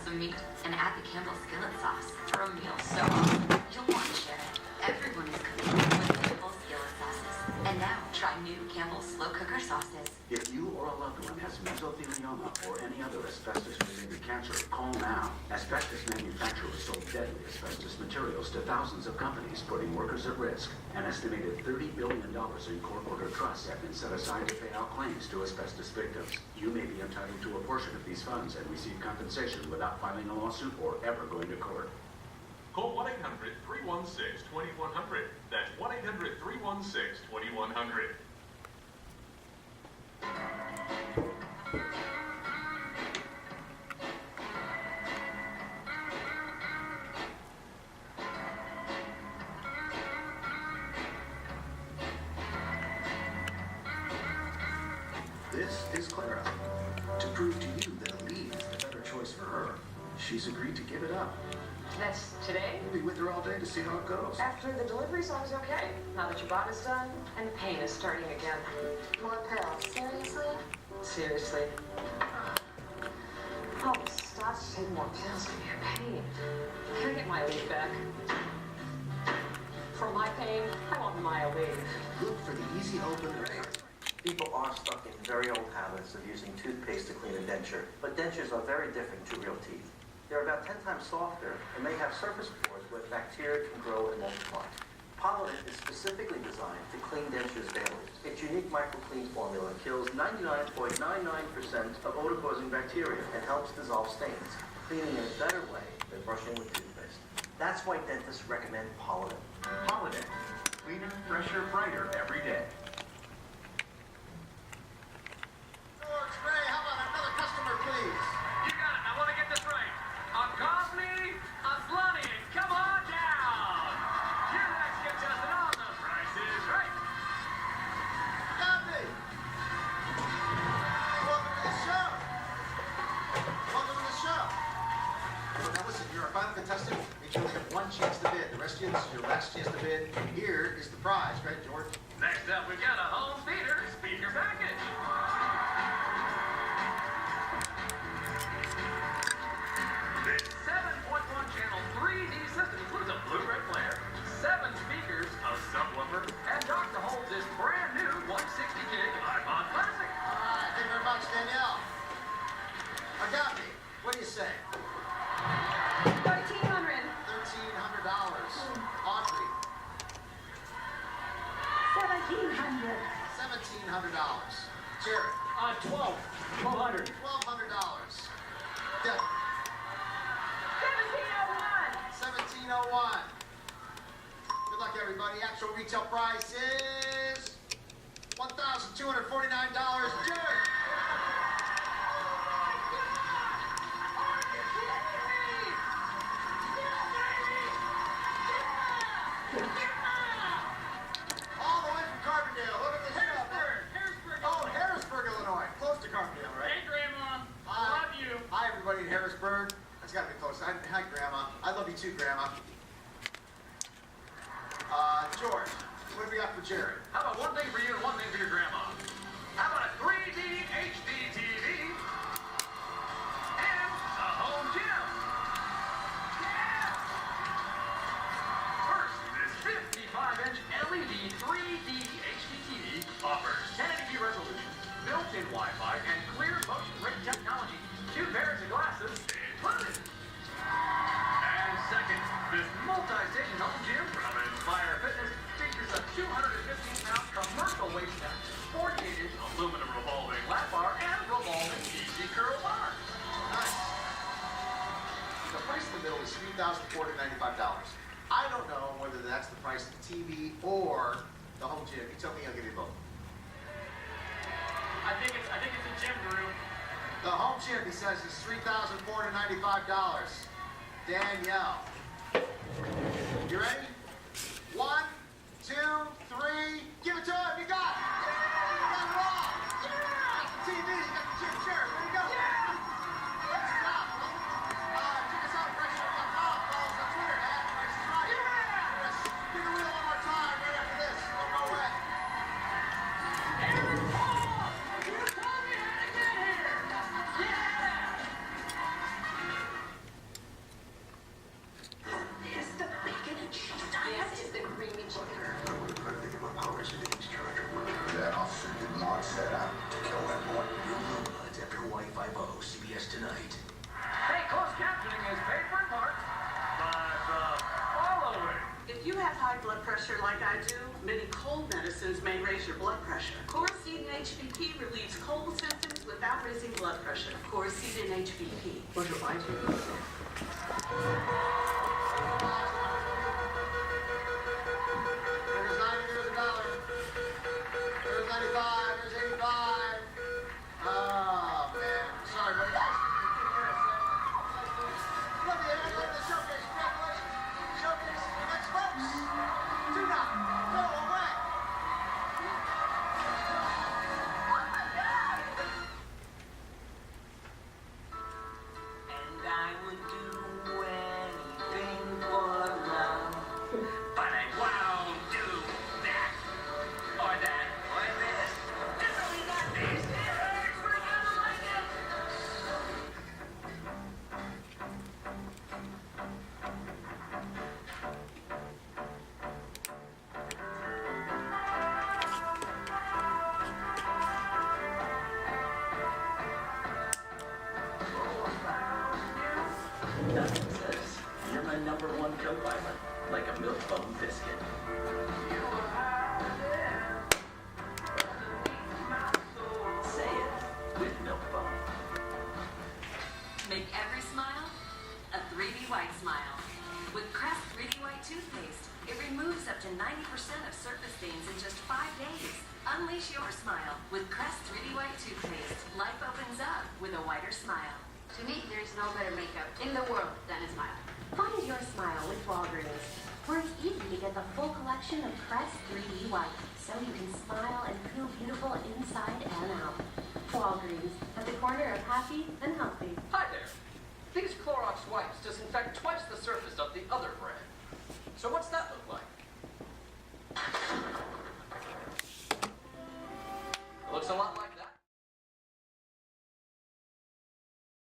some meat and add the Campbell's skillet sauce for a meal so awesome you'll want to share it. Everyone is cooking with Campbell's skillet sauces. And now try new Campbell's slow cooker sauces. If you or a loved one has mesothelioma or any other asbestos-related cancer, call now. Asbestos manufacturers sold deadly asbestos materials to thousands of companies, putting workers at risk. An estimated $30 billion in court-ordered trusts have been set aside to pay out claims to asbestos victims. You may be entitled to a portion of these funds and receive compensation without filing a lawsuit or ever going to court. Call 1-800-316-2100. That's 1-800-316-2100. This is Clara. To prove to you that Elise is the better choice for her, she's agreed to give it up. That's today? We'll be with her all day to see how it goes. After the delivery's always okay. Now that your body's done, and the pain is starting again. More pills. Seriously? Seriously. Oh, stop taking more pills for your pain. Can I get my leave back? For my pain, I want my leave. Look for the easy open rate. People are stuck in very old habits of using toothpaste to clean a denture, but dentures are very different to real teeth. They're about 10 times softer, and they have surface pores where bacteria can grow and multiply. Polident is specifically designed to clean dentures daily. Its unique microclean formula kills 99.99% of odor-causing bacteria and helps dissolve stains, cleaning in a better way than brushing with toothpaste. That's why dentists recommend Polident. Polident. Cleaner, fresher, brighter every day. George Gray, how about another customer, please? You got it. I want to get this right. A coffee, a slutty, and come on down. Your next contestant on The Price is Right. Gandhi! Welcome to the show. Welcome to the show. So now listen, you're a final contestant. You only have one chance to bid. The rest of you, this is your last chance to bid. Here is the prize, right, George? Next up, we've got a home theater speaker package. This 7.1 channel 3D system includes a Blu-ray player, 7 speakers, a subwoofer, and Dr. holds this brand new 160 gig iPod Classic. All right, thank you very much, Danielle. Gandhi, what do you say? $1,300. $1,300. Audrey, $1,700. $1,700. Jared, $1,200. $1,200. Deb, $1,701. Good luck, everybody. Actual retail price is $1,249. Jared. All the way from Carbondale. Look at this stuff. Harrisburg. Oh, Harrisburg, Illinois. Close to Carbondale, right? Hey, Grandma. I Hi. love you. Hi, everybody in Harrisburg. That's got to be close. Hi, Grandma. I love you too, Grandma. George, what do we got for Jared? How about one thing for you and one thing for your grandma? How about a 3D HD TV and a home gym? Yeah! First, this 55-inch LED 3D HD TV offers 1080p resolution, built-in Wi-Fi, and clear motion rate technology. 2 pairs of glasses included. And second, this multi-station home gym from Inspire Fitness features a 215-pound commercial weight set, 48-inch aluminum revolving lap bar, and revolving easy curl bar. Nice. The price in the middle is $3,495. I don't know whether that's the price of the TV or the home gym. You tell me, I'll give you both. I think it's a gym group. The home gym, he says, is $3,495. Danielle. You ready? 1, 2, 3. Give it to him. You got it. You got it all. You got the TV. You got the gym chair. There you go. Let's stop. Check us out at PriceIsRight.com. Follow us on Twitter @Price is Right. Yes. Spin the wheel one more time right after this. Don't go away. Aaron Paul! You told me how to get here! Yeah! I do? Many cold medicines may raise your blood pressure. Chloroseed and HBP relieves cold symptoms without raising blood pressure. Chloroseed and HBP. Where's your iTunes? There's 90, there's a dollar. There's 95, there's 85. Oh, man. Sorry, but look at the showcase. Congratulations. Showcase next, folks. Do not go away. And I would do anything for love, but I won't do that, or that, or this. Definitely not this. It hurts when I don't like it. Nothing says you're my number one co-pilot, like a milk bone biscuit. Say it with milk bone. Make every smile a 3D white smile. With Crest 3D white toothpaste, it removes up to 90% of surface stains in just 5 days. Unleash your smile with Crest 3D white toothpaste. Life opens up with a whiter smile. To me, there's no better makeup in the world than a smile. Find your smile with Walgreens, where it's easy to get the full collection of Crest 3D White, so you can smile and feel beautiful inside and out. Walgreens, at the corner of happy and healthy. Hi there. These Clorox wipes disinfect twice the surface of the other brand. So what's that look like? It looks a lot like